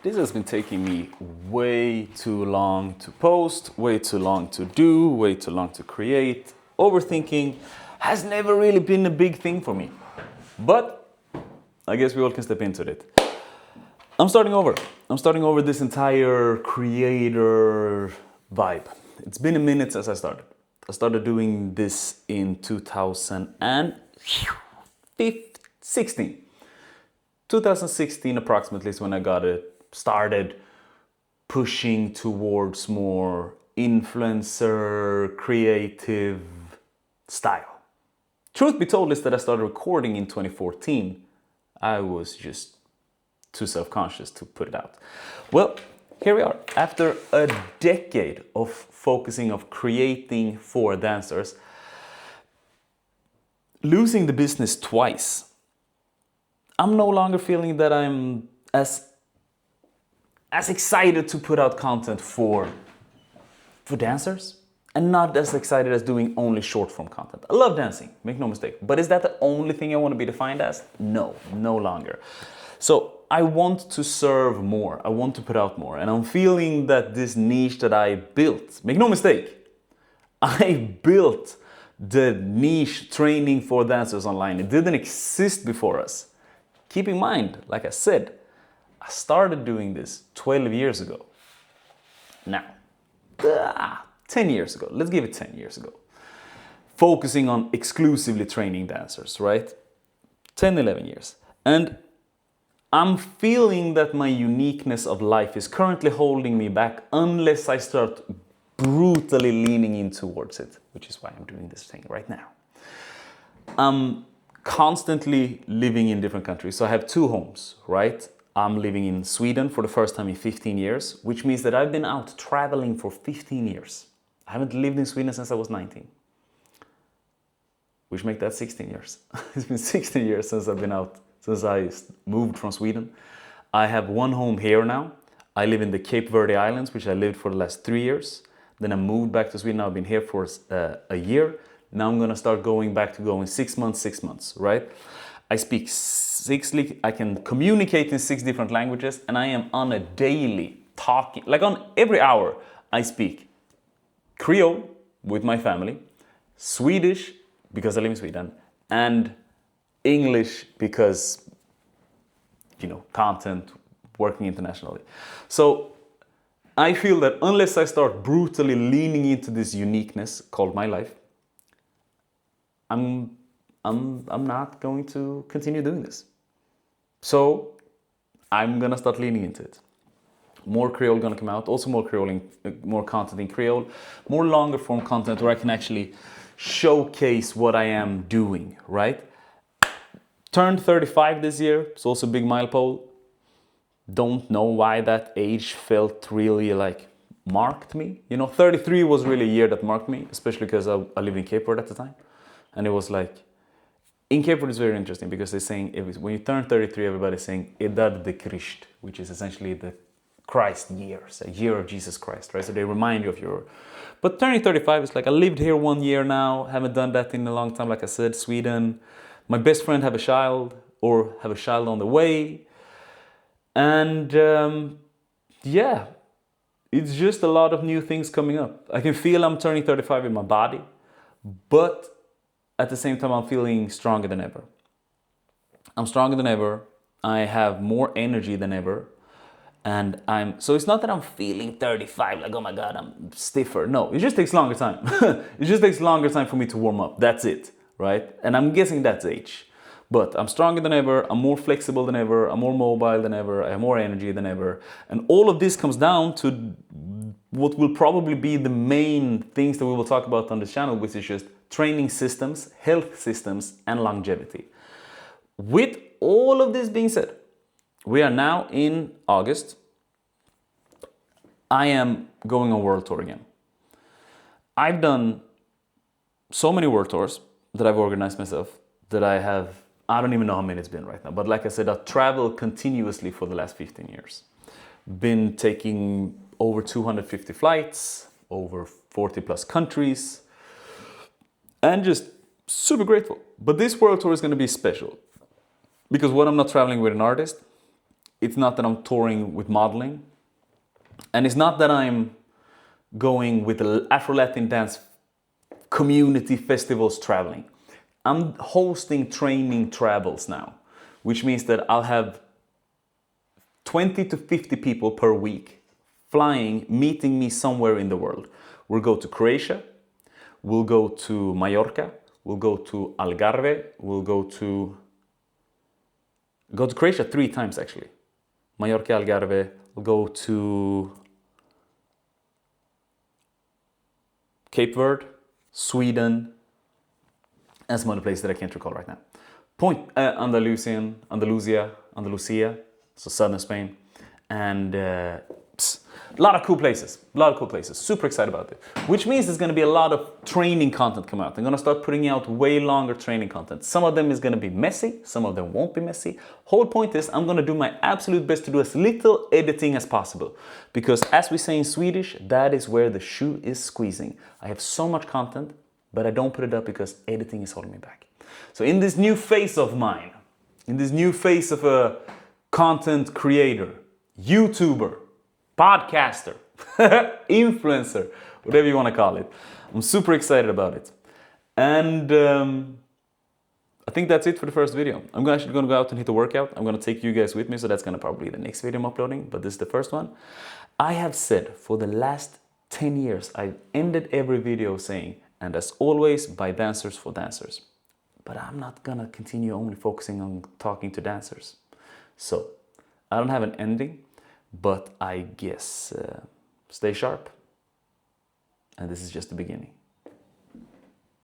This has been taking me way too long to post, way too long to do, way too long to create. Overthinking has never really been a big thing for me. But I guess we all can step into it. I'm starting over. I'm starting over this entire creator vibe. It's been a minute since I started. I started doing this in 2016. 2016 approximately is when I got it started pushing towards more influencer, creative style. Truth be told is that I started recording in 2014. I was just too self-conscious to put it out. Well, here we are. After a decade of focusing of creating for dancers, losing the business twice, I'm no longer feeling that I'm as excited to put out content for dancers, and not as excited as doing only short form content. I love dancing, make no mistake, but is that the only thing I want to be defined as? No longer. So I want to serve more, I want to put out more, and I'm feeling that this niche that I built, make no mistake, I built the niche training for dancers online. It didn't exist before us. Keep in mind, like I said, I started doing this 12 years ago. Now, 10 years ago, let's give it 10 years ago. Focusing on exclusively training dancers, right? 10, 11 years. And I'm feeling that my uniqueness of life is currently holding me back unless I start brutally leaning in towards it, which is why I'm doing this thing right now. I'm constantly living in different countries. So I have two homes, right? I'm living in Sweden for the first time in 15 years, which means that I've been out traveling for 15 years. I haven't lived in Sweden since I was 19, which makes that 16 years. It's been 16 years since I've been out, since I moved from Sweden. I have one home here now. I live in the Cape Verde Islands, which I lived for the last 3 years. Then I moved back to Sweden. I've been here for a year. Now I'm gonna start going back to going 6 months, right? I speak I can communicate in 6 different languages, and I am on a daily talking, like on every hour, I speak Creole with my family, Swedish because I live in Sweden, and English because, content, working internationally. So I feel that unless I start brutally leaning into this uniqueness called my life, I'm not going to continue doing this. So I'm gonna start leaning into it. More Creole gonna come out, also more content in Creole, more longer form content where I can actually showcase what I am doing, right? Turned 35 this year, it's also a big milestone. Don't know why that age felt really marked me. 33 was really a year that marked me, especially because I lived in Cape Verde at the time. And it was in Cape Verde it's very interesting because they're saying, when you turn 33, everybody's saying Edad de Christ, which is essentially the Christ years, a year of Jesus Christ, right? So they remind you of but turning 35 is I lived here 1 year now, haven't done that in a long time, like I said, Sweden. My best friend have a child on the way. And it's just a lot of new things coming up. I can feel I'm turning 35 in my body, but at the same time, I'm feeling stronger than ever. I'm stronger than ever. I have more energy than ever. And so it's not that I'm feeling 35, oh my God, I'm stiffer. No, it just takes longer time. It just takes longer time for me to warm up. That's it, right? And I'm guessing that's age. But I'm stronger than ever. I'm more flexible than ever. I'm more mobile than ever. I have more energy than ever. And all of this comes down to what will probably be the main things that we will talk about on this channel, which is just training systems, health systems, and longevity. With all of this being said, we are now in August. I am going on world tour again. I've done so many world tours that I've organized myself that I don't even know how many it's been right now. But like I said, I've traveled continuously for the last 15 years. Been taking over 250 flights, over 40 plus countries, and just super grateful. But this world tour is going to be special because I'm not traveling with an artist. It's not that I'm touring with modeling. And it's not that I'm going with the Afro-Latin dance community festivals traveling. I'm hosting training travels now, which means that I'll have 20 to 50 people per week flying, meeting me somewhere in the world. We'll go to Croatia, we'll go to Mallorca, we'll go to Algarve, we'll go to Croatia 3 times actually. Mallorca, Algarve, we'll go to Cape Verde, Sweden, and some other places that I can't recall right now. Andalusia, so southern Spain, and a lot of cool places, super excited about it. Which means there's gonna be a lot of training content come out. I'm gonna start putting out way longer training content. Some of them is gonna be messy, some of them won't be messy. Whole point is I'm gonna do my absolute best to do as little editing as possible. Because as we say in Swedish, that is where the shoe is squeezing. I have so much content, but I don't put it up because editing is holding me back. So in this new phase of mine, in this new phase of a content creator, YouTuber, podcaster, influencer, whatever you want to call it, I'm super excited about it. And I think that's it for the first video. I'm actually going to go out and hit a workout. I'm going to take you guys with me, so that's going to probably be the next video I'm uploading, but this is the first one. I have said for the last 10 years, I've ended every video saying, and as always, by dancers for dancers. But I'm not going to continue only focusing on talking to dancers. So, I don't have an ending, but I guess stay sharp. And this is just the beginning.